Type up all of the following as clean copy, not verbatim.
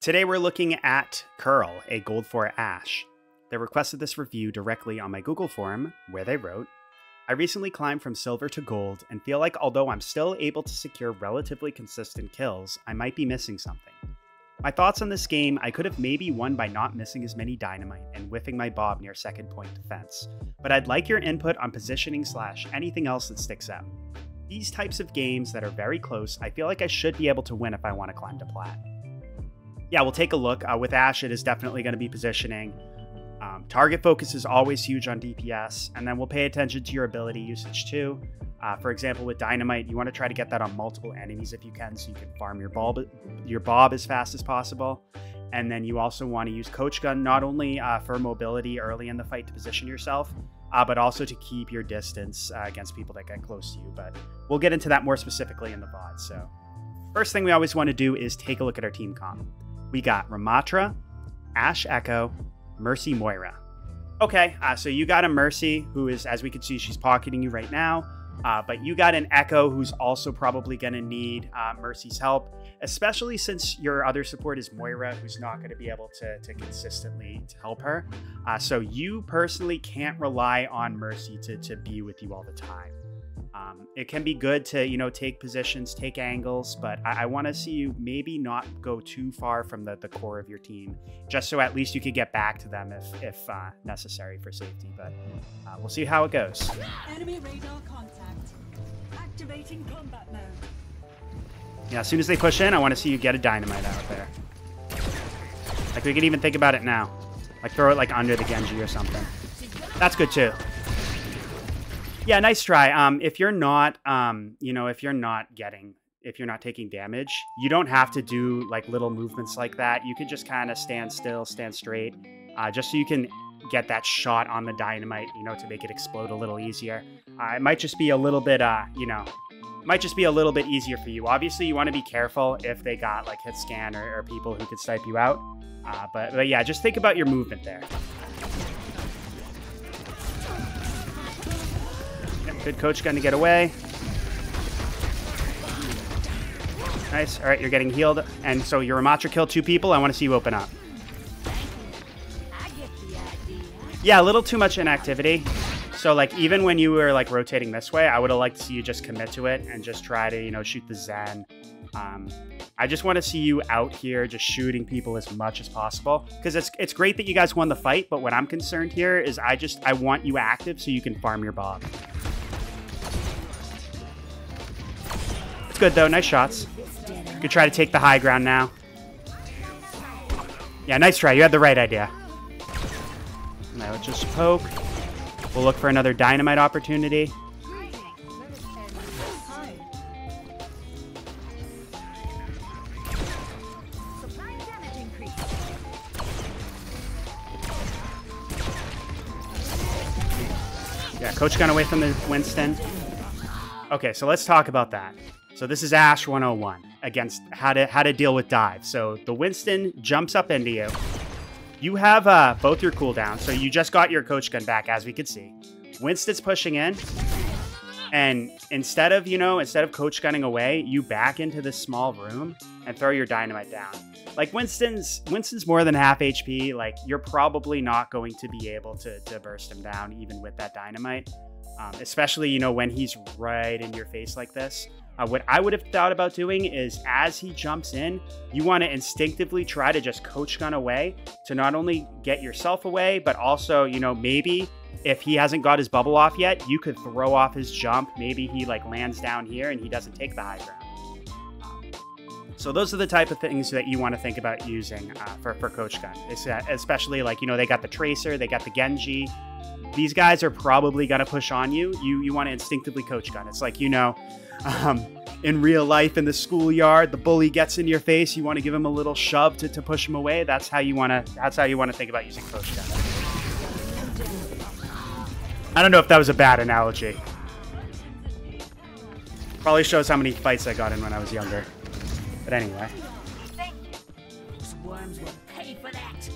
Today we're looking at Curl, a gold 4 Ashe. They requested this review directly on my Google forum, where they wrote, I recently climbed from silver to gold and feel like although I'm still able to secure relatively consistent kills, I might be missing something. My thoughts on this game, I could have maybe won by not missing as many dynamite and whiffing my bob near second point defense, but I'd like your input on positioning / anything else that sticks out. These types of games that are very close, I feel like I should be able to win if I want to climb to plat. Yeah, we'll take a look. With Ashe, it is definitely going to be positioning. Target focus is always huge on DPS, and then we'll pay attention to your ability usage too. For example, with Dynamite, you want to try to get that on multiple enemies if you can, so you can farm your bob as fast as possible. And then you also want to use Coach Gun not only for mobility early in the fight to position yourself, but also to keep your distance against people that get close to you. But we'll get into that more specifically in the VOD. So first thing we always want to do is take a look at our team comp. We got Ramatra, Ashe Echo, Mercy Moira. Okay, so you got a Mercy who is, as we can see, she's pocketing you right now. But you got an Echo who's also probably going to need Mercy's help, especially since your other support is Moira, who's not going to be able to consistently help her. So you personally can't rely on Mercy to be with you all the time. It can be good to, take positions, take angles, but I want to see you maybe not go too far from the core of your team, just so at least you could get back to them if necessary for safety. But we'll see how it goes. Enemy radar contact. Activating combat mode. Yeah, as soon as they push in, I want to see you get a dynamite out there. Like, we could even think about it now. Like, throw it, like, under the Genji or something. That's good, too. Yeah, nice try. If you're not, if you're not taking damage, you don't have to do like little movements like that. You could just kind of stand still, stand straight, just so you can get that shot on the dynamite, to make it explode a little easier. It might just be a little bit, might just be a little bit easier for you. Obviously, you want to be careful if they got like hit scan or people who could snipe you out. But yeah, just think about your movement there. Good Coach Gun to get away. Nice. All right, you're getting healed. And so your Ramatra killed 2 people. I want to see you open up. Yeah, a little too much inactivity. So, like, even when you were, like, rotating this way, I would have liked to see you just commit to it and just try to, shoot the Zen. I just want to see you out here just shooting people as much as possible. Because it's great that you guys won the fight, but what I'm concerned here is I want you active so you can farm your bob. Good though, nice shots. You could try to take the high ground now. Yeah, nice try. You had the right idea. Now let's just poke. We'll look for another dynamite opportunity. Yeah, Coach Gun away from the Winston. Okay, so let's talk about that. So this is Ashe 101 against how to deal with dive. So the Winston jumps up into you. You have both your cooldowns, so you just got your Coach Gun back, as we could see. Winston's pushing in, and instead of Coach Gunning away, you back into this small room and throw your dynamite down. Like Winston's more than half HP. Like, you're probably not going to be able to burst him down even with that dynamite, especially when he's right in your face like this. What I would have thought about doing is, as he jumps in, you want to instinctively try to just Coach Gun away to not only get yourself away, but also, maybe if he hasn't got his bubble off yet, you could throw off his jump. Maybe he like lands down here and he doesn't take the high ground. So those are the type of things that you want to think about using for Coach Gun. Especially like, they got the Tracer, they got the Genji. These guys are probably going to push on you. You want to instinctively Coach Gun. It's like, in real life in the schoolyard, the bully gets in your face. You want to give him a little shove to push him away. That's how you want to think about using Coach Gun. I don't know if that was a bad analogy. Probably shows how many fights I got in when I was younger. But anyway. Those worms will pay for that.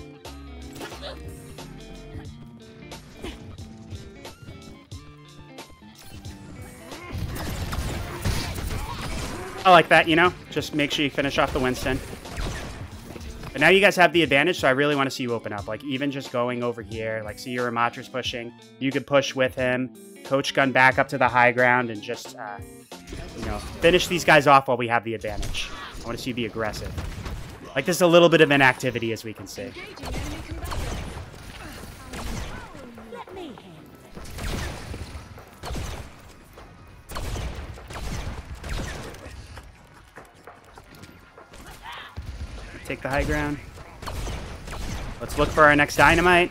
I like that, just make sure you finish off the Winston. But now you guys have the advantage, so I really want to see you open up. Like, even just going over here, like, see your Ramatra's pushing. You could push with him, coach gun back up to the high ground, and just, you know, finish these guys off while we have the advantage. I want to see you be aggressive. Like, there's a little bit of inactivity, as we can see. Take the high ground. Let's look for our next dynamite.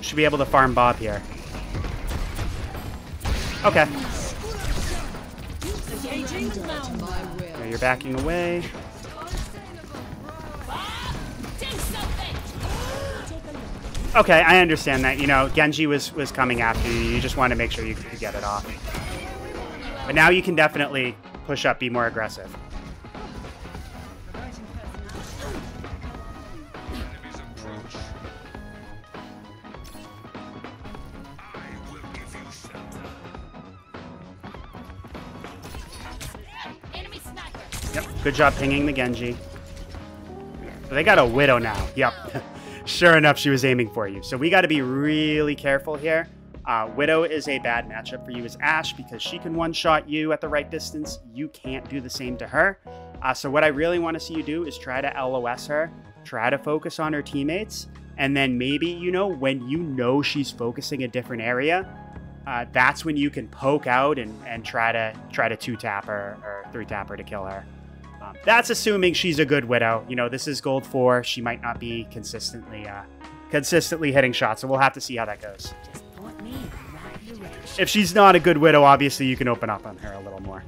Should be able to farm Bob here. Okay. Yeah, you're backing away. Okay, I understand that. You know, Genji was coming after you. You just want to make sure you could get it off. But now you can definitely push up, be more aggressive. Yep, good job pinging the Genji. So they got a Widow now. Yep. Sure enough, she was aiming for you. So we got to be really careful here. Widow is a bad matchup for you as Ashe because she can one-shot you at the right distance. You can't do the same to her. So what I really want to see you do is try to LOS her, try to focus on her teammates, and then maybe, you know, when you know she's focusing a different area, that's when you can poke out and try to 2-tap her or 3-tap her to kill her. That's assuming she's a good Widow. You know, this is gold 4. She might not be consistently hitting shots, so we'll have to see how that goes. If she's not a good Widow, obviously you can open up on her a little more.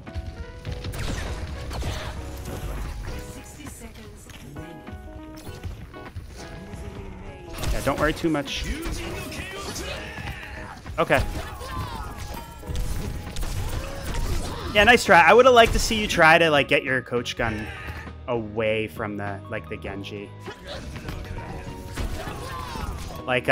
60 seconds remaining. Yeah, don't worry too much. Okay. Yeah, nice try. I would have liked to see you try to like get your coach gun away from the Genji. Like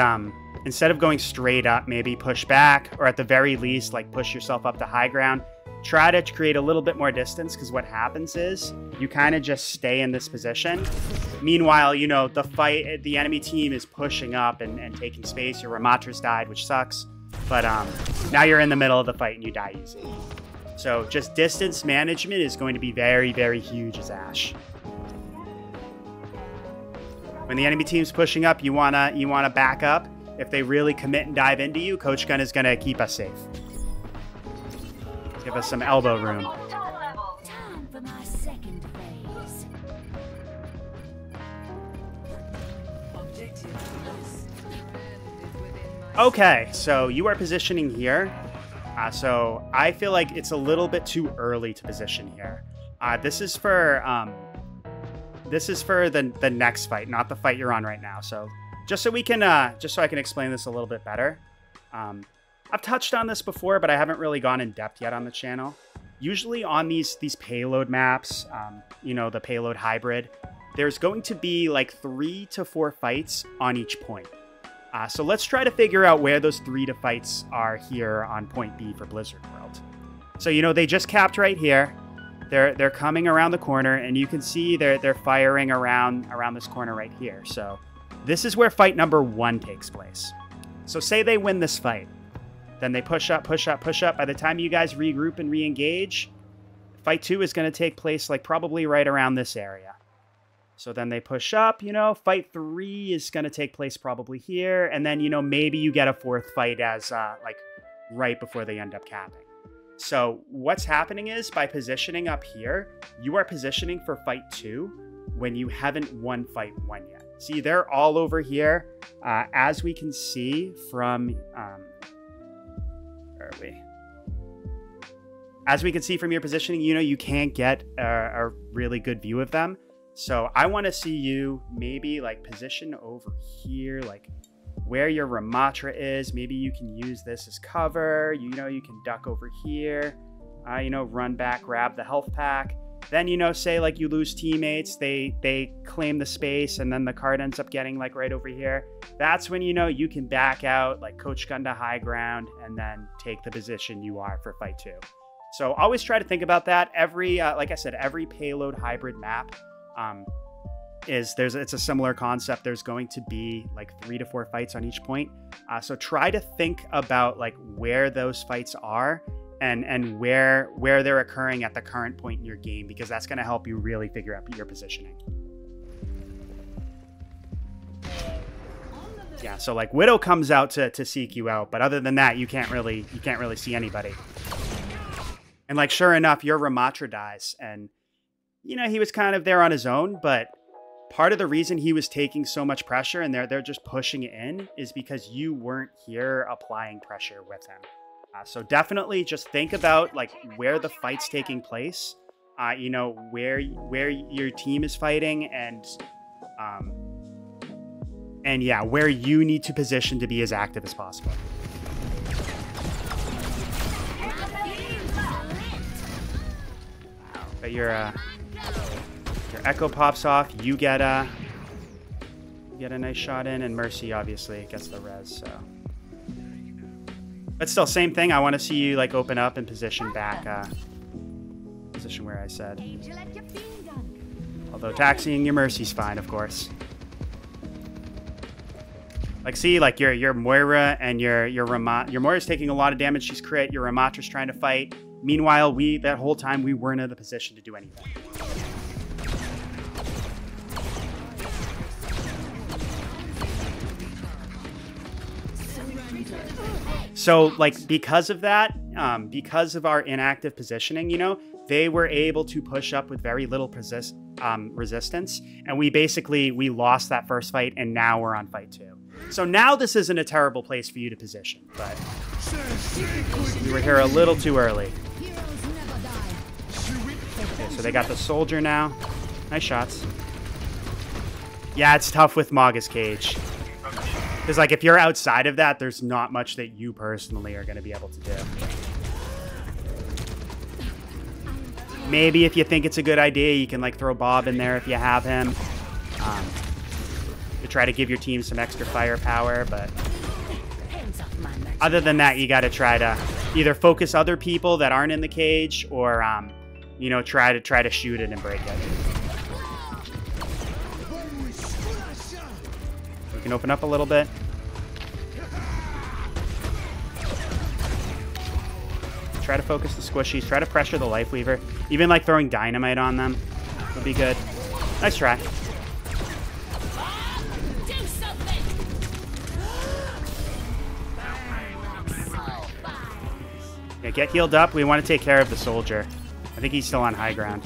instead of going straight up, maybe push back, or at the very least like push yourself up to high ground. Try to create a little bit more distance, because what happens is you kind of just stay in this position. Meanwhile, you know, the enemy team is pushing up and taking space. Your Ramatra's died, which sucks. But now you're in the middle of the fight and you die easy. So just distance management is going to be very, very huge as Ashe. When the enemy team's pushing up, you wanna back up. If they really commit and dive into you, Coach Gun is gonna keep us safe. Give us some elbow room. Time for my second phase. Okay, so you are positioning here. So I feel like it's a little bit too early to position here. This is for the next fight, not the fight you're on right now. So just so I can explain this a little bit better. I've touched on this before, but I haven't really gone in depth yet on the channel. Usually on these payload maps, you know, the payload hybrid, there's going to be like 3 to 4 fights on each point. So let's try to figure out where those 3 to fights are here on point B for Blizzard World. So, you know, they just capped right here. They're coming around the corner, and you can see they're firing around this corner right here. So this is where fight number 1 takes place. So say they win this fight. Then they push up, push up, push up. By the time you guys regroup and re-engage, fight 2 is going to take place like probably right around this area. So then they push up, you know, fight 3 is going to take place probably here. And then, you know, maybe you get a 4th fight as like right before they end up capping. So what's happening is by positioning up here, you are positioning for fight 2 when you haven't won fight 1 yet. See, they're all over here. As we can see from, where are we? As we can see from your positioning, you know, you can't get a really good view of them. So I want to see you maybe like position over here, like where your Ramatra is. Maybe you can use this as cover. You know, you can duck over here, you know, run back, grab the health pack. Then, you know, say like you lose teammates, they claim the space, and then the card ends up getting like right over here. That's when, you know, you can back out, like coach gun to high ground, and then take the position you are for fight 2. So always try to think about that. Every, like I said, every payload hybrid map, is it's a similar concept. There's going to be like 3 to 4 fights on each point. So try to think about like where those fights are and where they're occurring at the current point in your game, because that's going to help you really figure out your positioning. Yeah, so like Widow comes out to seek you out, but other than that, you can't really see anybody. And like sure enough, your Ramatra dies, and you know he was kind of there on his own, but part of the reason he was taking so much pressure and they're just pushing it in is because you weren't here applying pressure with him. So definitely just think about like where the fight's taking place, you know, where your team is fighting, and yeah, where you need to position to be as active as possible. But your Echo pops off. You get a nice shot in, and Mercy obviously gets the res. So, but still, same thing. I want to see you like open up and position back, position where I said. Although taxiing your Mercy's fine, of course. Like, see, like your Moira and your Moira's taking a lot of damage. She's crit. Your Ramatra's trying to fight. Meanwhile, that whole time we weren't in the position to do anything. So, like, because of that, because of our inactive positioning, you know, they were able to push up with very little resistance, and we lost that first fight, and now we're on fight 2. So now this isn't a terrible place for you to position, but you were here a little too early. Okay, so they got the soldier now. Nice shots. Yeah, it's tough with Maga's cage. Because, like, if you're outside of that, there's not much that you personally are going to be able to do. Maybe if you think it's a good idea, you can, like, throw Bob in there if you have him. To try to give your team some extra firepower, but other than that, you got to try to either focus other people that aren't in the cage, or you know, try to shoot it and break it. We can open up a little bit. Try to focus the squishies. Try to pressure the Lifeweaver. Even like throwing dynamite on them would be good. Nice try. Yeah, get healed up. We want to take care of the soldier. I think he's still on high ground.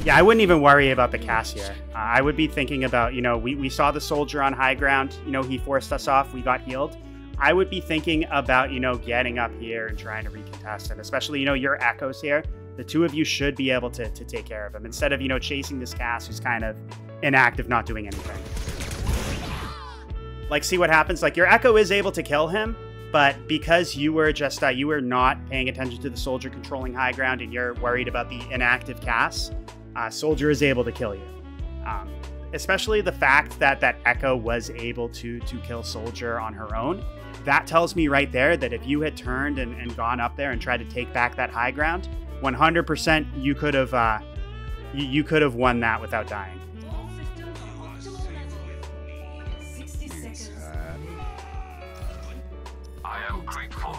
Yeah, I wouldn't even worry about the cast here. I would be thinking about, you know, we saw the soldier on high ground. You know, he forced us off. We got healed. I would be thinking about, you know, getting up here and trying to recontest him, especially, you know, your Echoes here. The two of you should be able to take care of him instead of, you know, chasing this cast who's kind of inactive, not doing anything. Like, see what happens? Like, your Echo is able to kill him, but because you were just, you were not paying attention to the soldier controlling high ground and you're worried about the inactive cast, soldier is able to kill you. Especially the fact that Echo was able to kill soldier on her own. That tells me right there that if you had turned and gone up there and tried to take back that high ground, 100% you could have you could have won that without dying. I am grateful.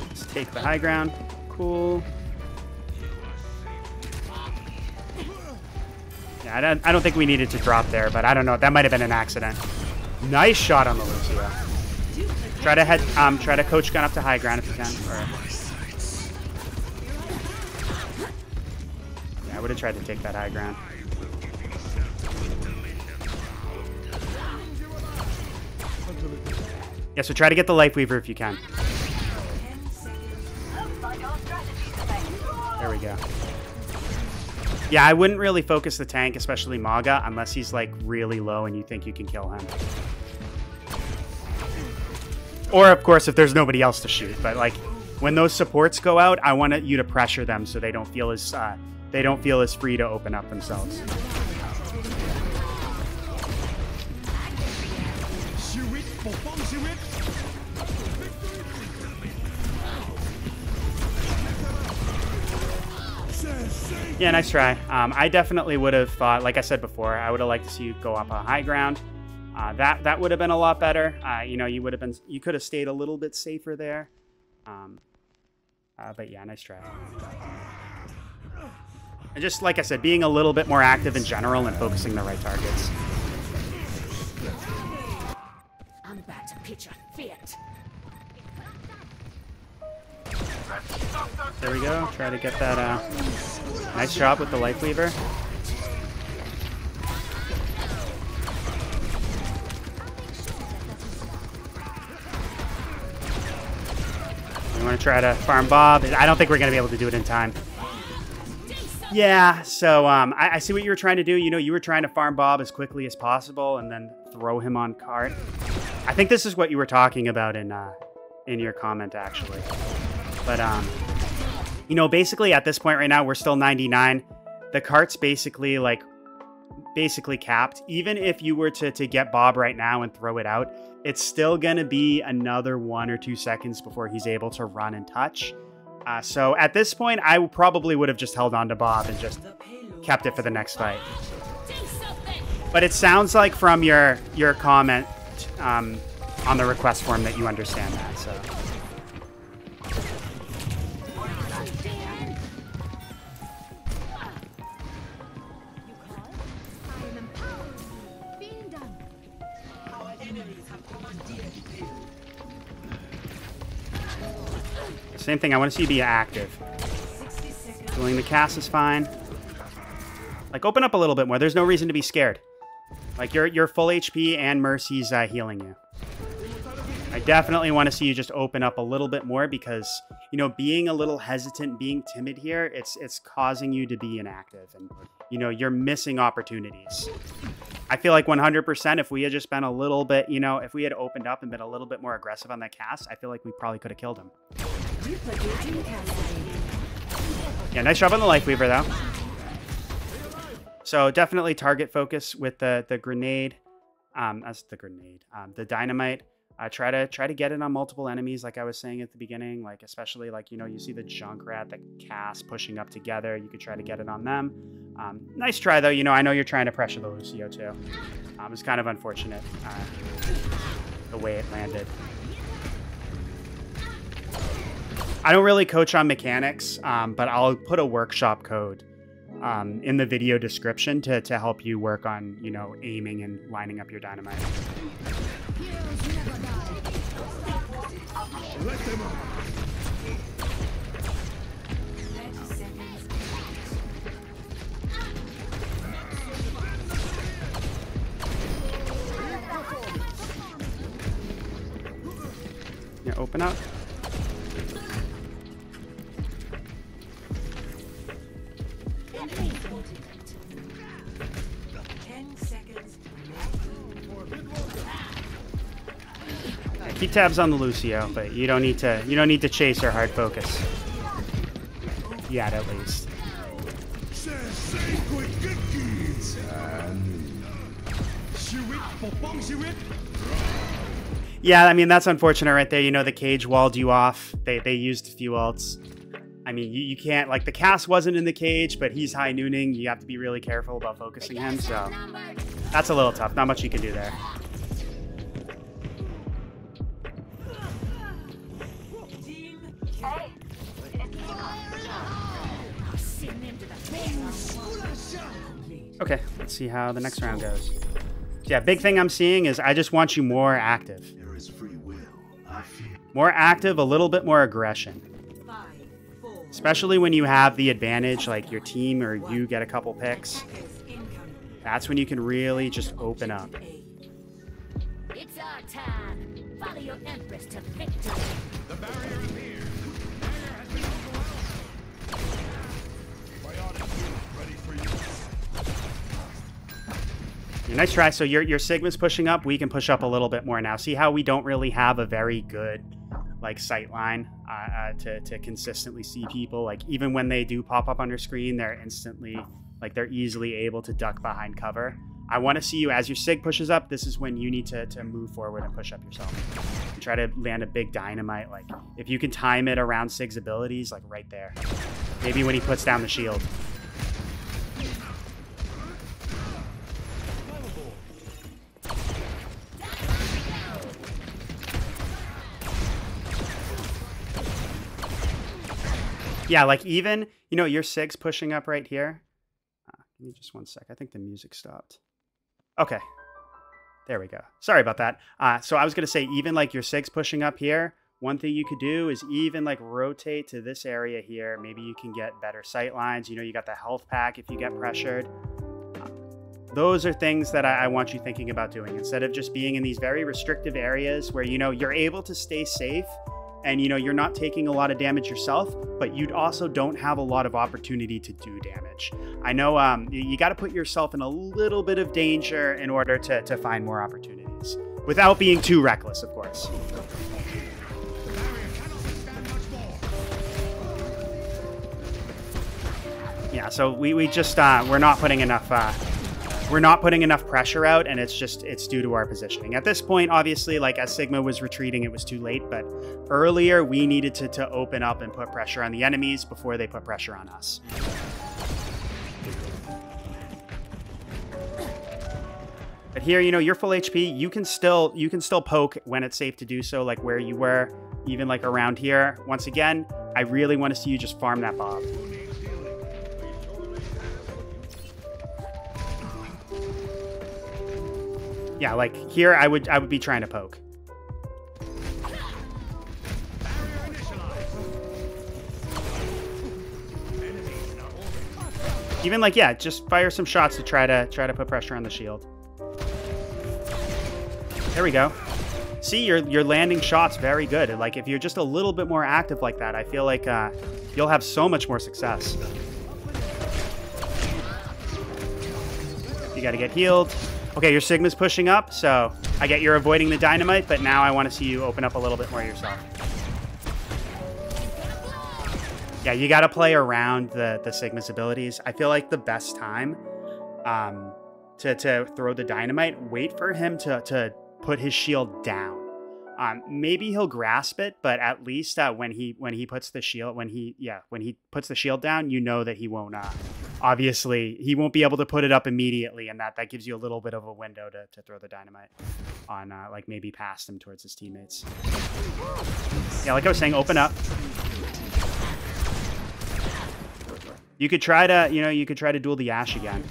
Let's take the high ground. Cool. Yeah, I don't think we needed to drop there, but I don't know. That might have been an accident. Nice shot on the Lucio. Try to coach gun up to high ground if you can. Yeah, I would have tried to take that high ground. Yeah, so try to get the Lifeweaver if you can. There we go. Yeah, I wouldn't really focus the tank, especially Maga, unless he's like really low and you think you can kill him. Or of course, if there's nobody else to shoot. But like when those supports go out, I want you to pressure them so they don't feel as free to open up themselves. Yeah, nice try. I definitely would have thought, like I said before, I would have liked to see you go up on high ground. That would have been a lot better. You know, you could have stayed a little bit safer there. But yeah, nice try. And just like I said, being a little bit more active in general and focusing the right targets. I'm about to pitch a fit. There we go. Try to get that nice job with the life weaver. We want to try to farm Bob. I don't think we're going to be able to do it in time. Yeah, so I see what you were trying to do. You know, you were trying to farm Bob as quickly as possible and then throw him on cart. I think this is what you were talking about in your comment, actually. But, you know, basically at this point right now, we're still 99. The cart's basically capped. Even if you were to get Bob right now and throw it out, it's still going to be another 1 or 2 seconds before he's able to run and touch. So at this point, I probably would have just held on to Bob and just kept it for the next fight. But it sounds like from your comment on the request form that you understand that. So. Same thing, I want to see you be active. Doing the cast is fine. Like, open up a little bit more. There's no reason to be scared. Like, you're full HP and Mercy's healing you. I definitely want to see you just open up a little bit more because, you know, being a little hesitant, being timid here, it's causing you to be inactive. And, you know, you're missing opportunities. I feel like 100% if we had just been a little bit, you know, if we had opened up and been a little bit more aggressive on that cast, I feel like we probably could have killed him. Yeah, nice job on the life weaver though. So definitely target focus with the grenade. That's the grenade. The dynamite. Try to get it on multiple enemies, like I was saying at the beginning. Like especially like, you know, you see the Junkrat, the cast pushing up together. You could try to get it on them. Nice try though. You know, I know you're trying to pressure the Lucio too. It's kind of unfortunate the way it landed. I don't really coach on mechanics, but I'll put a workshop code in the video description to help you work on, you know, aiming and lining up your dynamite. Let them up. Yeah, open up. Keep tabs on the Lucio, but you don't need to chase or hard focus. Yet, at least. Yeah, I mean that's unfortunate right there. You know, the cage walled you off. They used a few ults. I mean, you can't, like, the cast wasn't in the cage, but he's high nooning. You have to be really careful about focusing him, so that's a little tough. Not much you can do there. Okay, let's see how the next round goes. Yeah, big thing I'm seeing is I just want you more active. There is free will. I feel More active, a little bit more aggression. Especially when you have the advantage, like your team or you get a couple picks. That's when you can really just open up. It's our time. Follow your Empress to victory. the barrier is here. Barrier has been overwhelmed. Biotic unit ready for use. Yeah, nice try. So your Sigma's pushing up. We can push up a little bit more now. See how we don't really have a very good like sight line to consistently see people. Like even when they do pop up on your screen, they're instantly like they're easily able to duck behind cover. I want to see you as your Sig pushes up. This is when you need to move forward and push up yourself. And try to land a big dynamite. Like if you can time it around Sig's abilities, like right there. Maybe when he puts down the shield. Yeah, like even, you know, your Sig's pushing up right here. Give me just one sec. I think the music stopped. Okay. There we go. Sorry about that. So I was going to say, even like your Sig's pushing up here, one thing you could do is even like rotate to this area here. Maybe you can get better sight lines. You know, you got the health pack if you get pressured. Those are things that I want you thinking about doing instead of just being in these very restrictive areas where, you know, you're able to stay safe and, you know, you're not taking a lot of damage yourself, but you also don't have a lot of opportunity to do damage. I know you got to put yourself in a little bit of danger in order to find more opportunities without being too reckless, of course. Yeah, so we just we're not putting enough pressure out, and it's due to our positioning. At this point, obviously, like as Sigma was retreating, it was too late, but earlier we needed to open up and put pressure on the enemies before they put pressure on us. But here, you know, you're full HP. You can still poke when it's safe to do so, like where you were, even like around here. Once again, I really want to see you just farm that Bob. Yeah, like here, I would be trying to poke. Even like, yeah, just fire some shots to try to put pressure on the shield. There we go. See, you're landing shots very good. Like if you're just a little bit more active like that, I feel like you'll have so much more success. You got to get healed. Okay, your Sigma's pushing up, so I get you're avoiding the dynamite, but now I want to see you open up a little bit more yourself. Yeah, you got to play around the Sigma's abilities. I feel like the best time to throw the dynamite, wait for him to put his shield down. Maybe he'll grasp it, but at least when he puts the shield down, you know that he won't. Obviously, he won't be able to put it up immediately, and that gives you a little bit of a window to throw the dynamite on, like maybe past him towards his teammates. Yeah, like I was saying, open up. You could try to duel the Ashe again.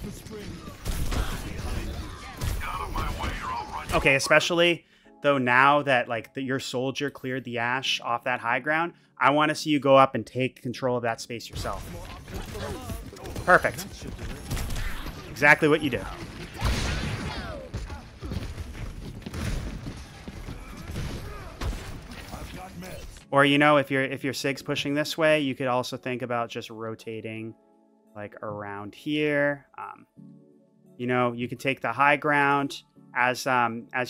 Okay, especially though now that like your soldier cleared the Ashe off that high ground, I want to see you go up and take control of that space yourself. Perfect. Exactly what you do. Or, you know, if your Sig's pushing this way, you could also think about just rotating like around here. You know, you could take the high ground as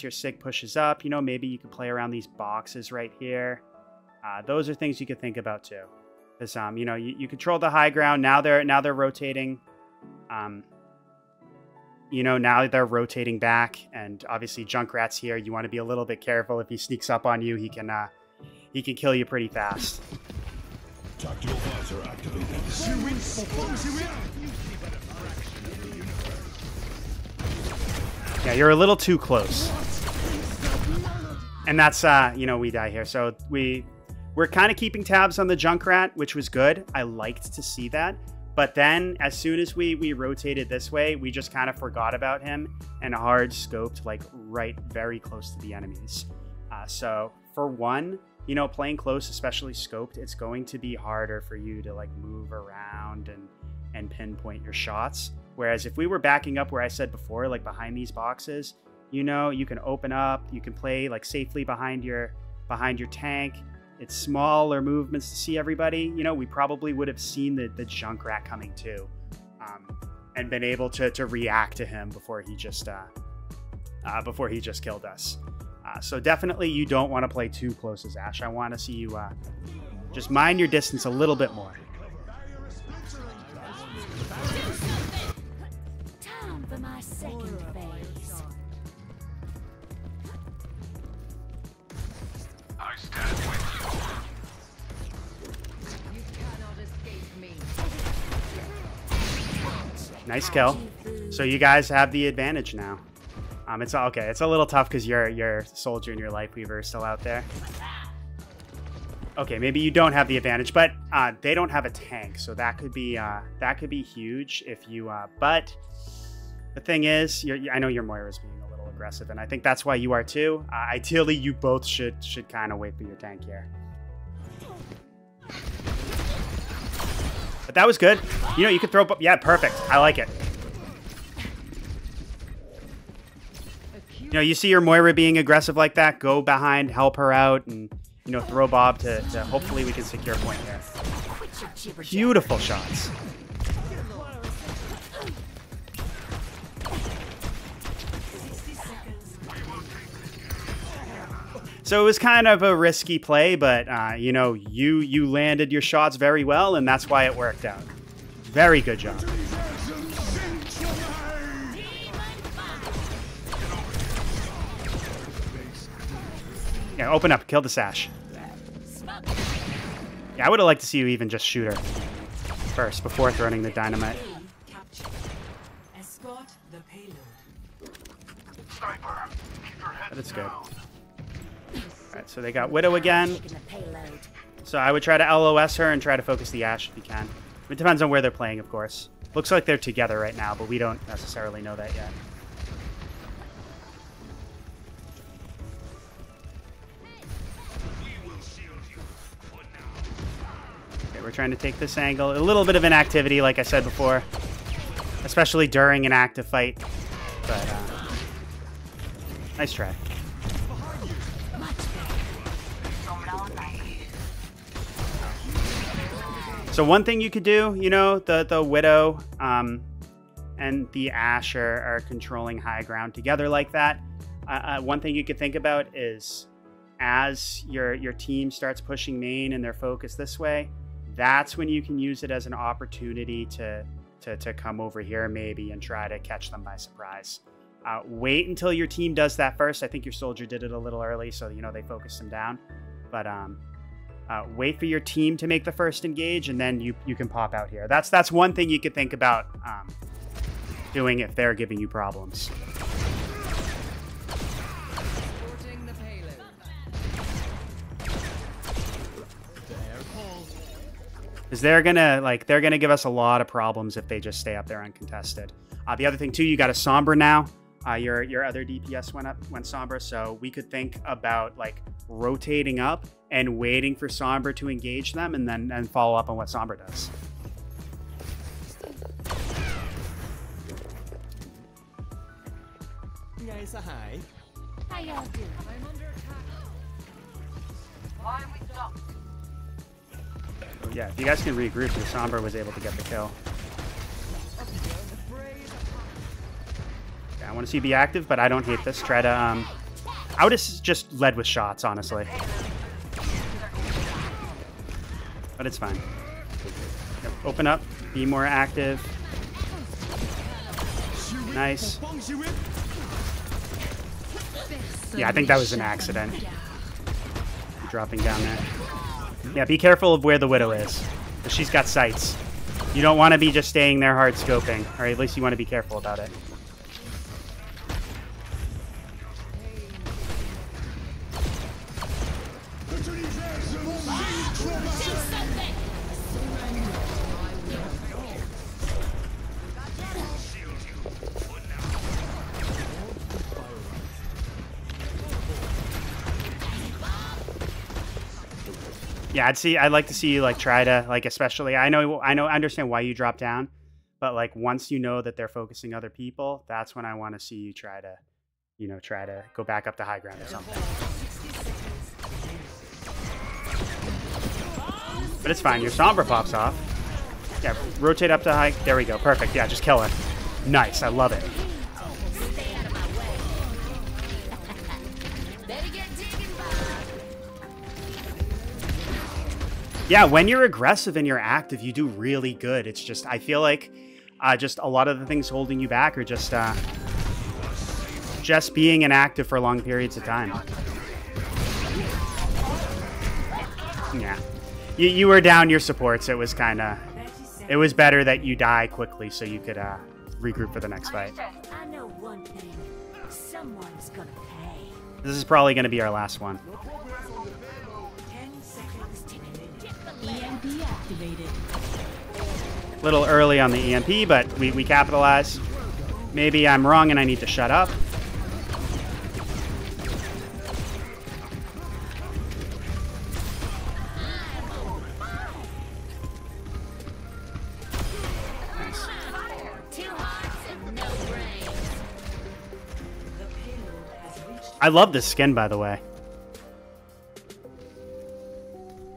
your Sig pushes up. You know, maybe you could play around these boxes right here. Those are things you could think about too. Because, you know, you control the high ground. Now they're rotating. You know, now they're rotating back. And obviously Junkrat's here. You want to be a little bit careful. If he sneaks up on you, he can kill you pretty fast. Tactical visor activated. Yeah, you're a little too close. And that's, you know, we die here. So we're kind of keeping tabs on the Junkrat, which was good. I liked to see that. But then as soon as we rotated this way, we just kind of forgot about him and hard scoped like very close to the enemies. So for one, you know, playing close, especially scoped, it's going to be harder for you to like move around and pinpoint your shots. Whereas if we were backing up where I said before, like behind these boxes, you know, you can open up, you can play like safely behind your tank. It's smaller movements to see everybody. You know, we probably would have seen the Junkrat coming too, and been able to react to him before he just killed us. So definitely you don't want to play too close as Ashe. I want to see you just mind your distance a little bit more. Time for my second phase. I stand with You cannot escape me. Nice kill. So you guys have the advantage now. It's okay. It's a little tough because your soldier and your life weaver are still out there. Okay, maybe you don't have the advantage, but they don't have a tank, so that could be huge if you. But the thing is, I know your Moira's being a little aggressive, and I think that's why you are too. Ideally, you both should kind of wait for your tank here. But that was good. You know, you could throw. Yeah, perfect. I like it. You know, you see your Moira being aggressive like that. Go behind, help her out, and you know, throw Bob to hopefully we can secure a point here. Beautiful shots. So it was kind of a risky play, but you know, you landed your shots very well, and that's why it worked out. Very good job. Yeah, open up, kill the Ashe. Yeah, I would have liked to see you even just shoot her first before throwing the dynamite. Escort the payload. But it's good. Alright, so they got Widow again. So I would try to LOS her and try to focus the Ashe if you can. It depends on where they're playing, of course. Looks like they're together right now, but we don't necessarily know that yet. We're trying to take this angle. A little bit of inactivity, like I said before. Especially during an active fight. But, nice try. So one thing you could do, you know, the Widow and the Ashe are controlling high ground together like that. One thing you could think about is as your team starts pushing main and they're focused this way, that's when you can use it as an opportunity to come over here maybe and try to catch them by surprise. Wait until your team does that first. I think your soldier did it a little early, so you know they focused him down. But wait for your team to make the first engage, and then you can pop out here. That's one thing you could think about doing if they're giving you problems. Because they're gonna give us a lot of problems if they just stay up there uncontested. The other thing too, you got a Sombra now. Your other DPS went Sombra, so we could think about like rotating up and waiting for Sombra to engage them, and then follow up on what Sombra does. Guys, hi. How y'all doing? I'm under attack. Why we stopped? Yeah, if you guys can regroup, your Sombra was able to get the kill. Yeah, I want to see you be active, but I don't hate this. Try to, I would have just led with shots, honestly. But it's fine. Yep, open up, be more active. Nice. Yeah, I think that was an accident. Dropping down there. Yeah, be careful of where the Widow is, because she's got sights. You don't want to be just staying there hard scoping, or at least you want to be careful about it. Yeah, I'd like to see you like try to like, especially I understand why you drop down, but like once you know that they're focusing other people, that's when I want to see you try to, you know, try to go back up to high ground or something. But it's fine. Your Sombra pops off. Yeah, rotate up to high. There we go. Perfect. Yeah, just kill her. Nice. I love it. Stay out of my way. Better get digging, Bob. Yeah, when you're aggressive and you're active, you do really good. It's just, I feel like just a lot of the things holding you back are just being inactive for long periods of time. Yeah. You were down your supports. It was it was better that you die quickly so you could regroup for the next fight. I know one thing. Someone's gonna pay. This is probably going to be our last one. 10 seconds. EMP activated. A little early on the EMP, but we capitalize. Maybe I'm wrong and I need to shut up. Nice. Two hearts and no brains. I love this skin, by the way.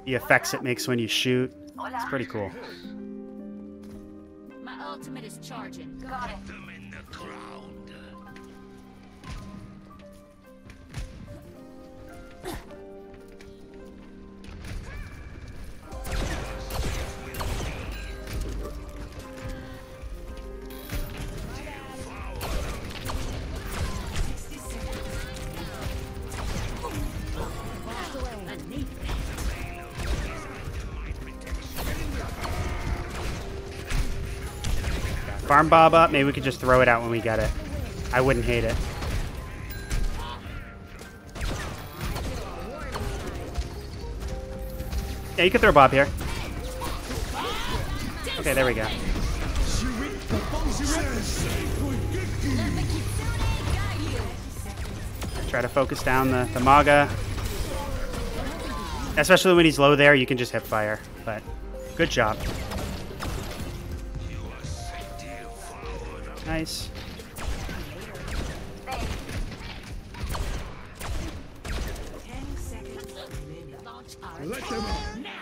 The effects it makes when you shoot. It's pretty cool. My ultimate is charging. Got it. Them in the ground. Farm Bob up. Maybe we could just throw it out when we get it. I wouldn't hate it. Yeah, you could throw Bob here. Okay, there we go. Try to focus down the Maga. Especially when he's low there, you can just hip fire. But good job. Nice.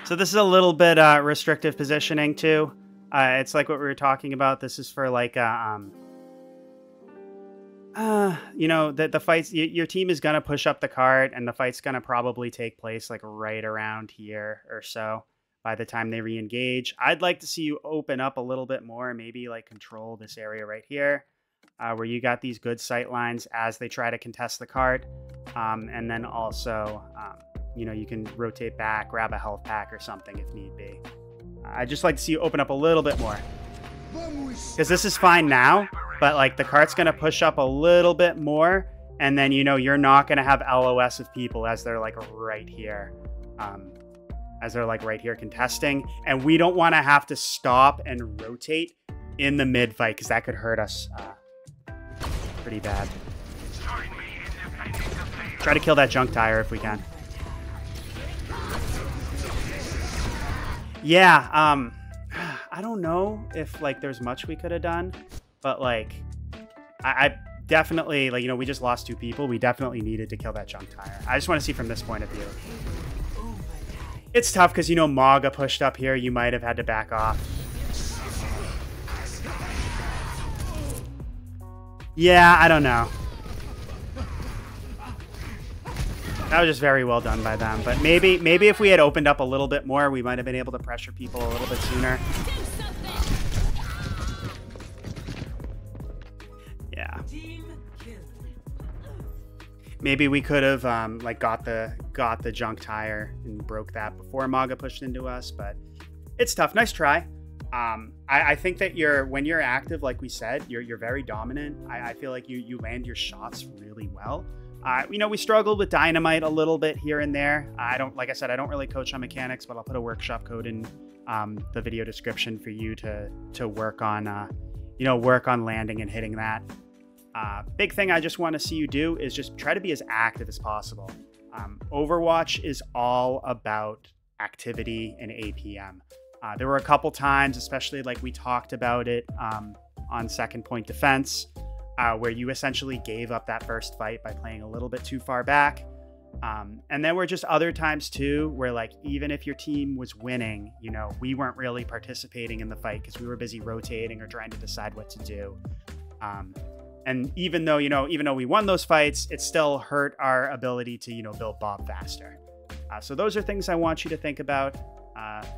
So this is a little bit restrictive positioning too. It's like what we were talking about. This is for like you know, the fights. Your team is gonna push up the cart, and the fight's gonna probably take place like right around here or so. By the time they re-engage, I'd like to see you open up a little bit more, maybe like control this area right here, where you got these good sight lines as they try to contest the cart. And then also, you know, you can rotate back, grab a health pack or something if need be. I'd just like to see you open up a little bit more. Because this is fine now, but like the cart's going to push up a little bit more. And then, you know, you're not going to have LOS of people as they're like right here. As they're like right here contesting, and we don't want to have to stop and rotate in the mid fight because that could hurt us pretty bad. Try to kill that junk tire if we can. Yeah, I don't know if like there's much we could have done, but like I definitely, like, you know, we just lost 2 people. We definitely needed to kill that junk tire. I just want to see from this point of view. It's tough because, you know, Maga pushed up here. You might have had to back off. Yeah, I don't know. That was just very well done by them. But maybe if we had opened up a little bit more, we might have been able to pressure people a little bit sooner. Yeah. Maybe we could have like got the junk tire and broke that before Maga pushed into us, but it's tough. Nice try. I think that when you're active, like we said, you're very dominant. I feel like you land your shots really well. You know, we struggled with dynamite a little bit here and there. Like I said, I don't really coach on mechanics, but I'll put a workshop code in the video description for you to work on, you know, work on landing and hitting that. Big thing I just want to see you do is just try to be as active as possible. Overwatch is all about activity and APM. There were a couple times, especially like we talked about it on second point defense, where you essentially gave up that first fight by playing a little bit too far back. And then were just other times too, where like, even if your team was winning, you know, we weren't really participating in the fight because we were busy rotating or trying to decide what to do. And even though we won those fights, it still hurt our ability to, you know, build Bob faster. So those are things I want you to think about.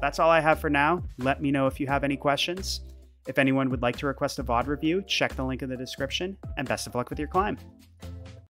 That's all I have for now. Let me know if you have any questions. If anyone would like to request a VOD review, check the link in the description, and best of luck with your climb.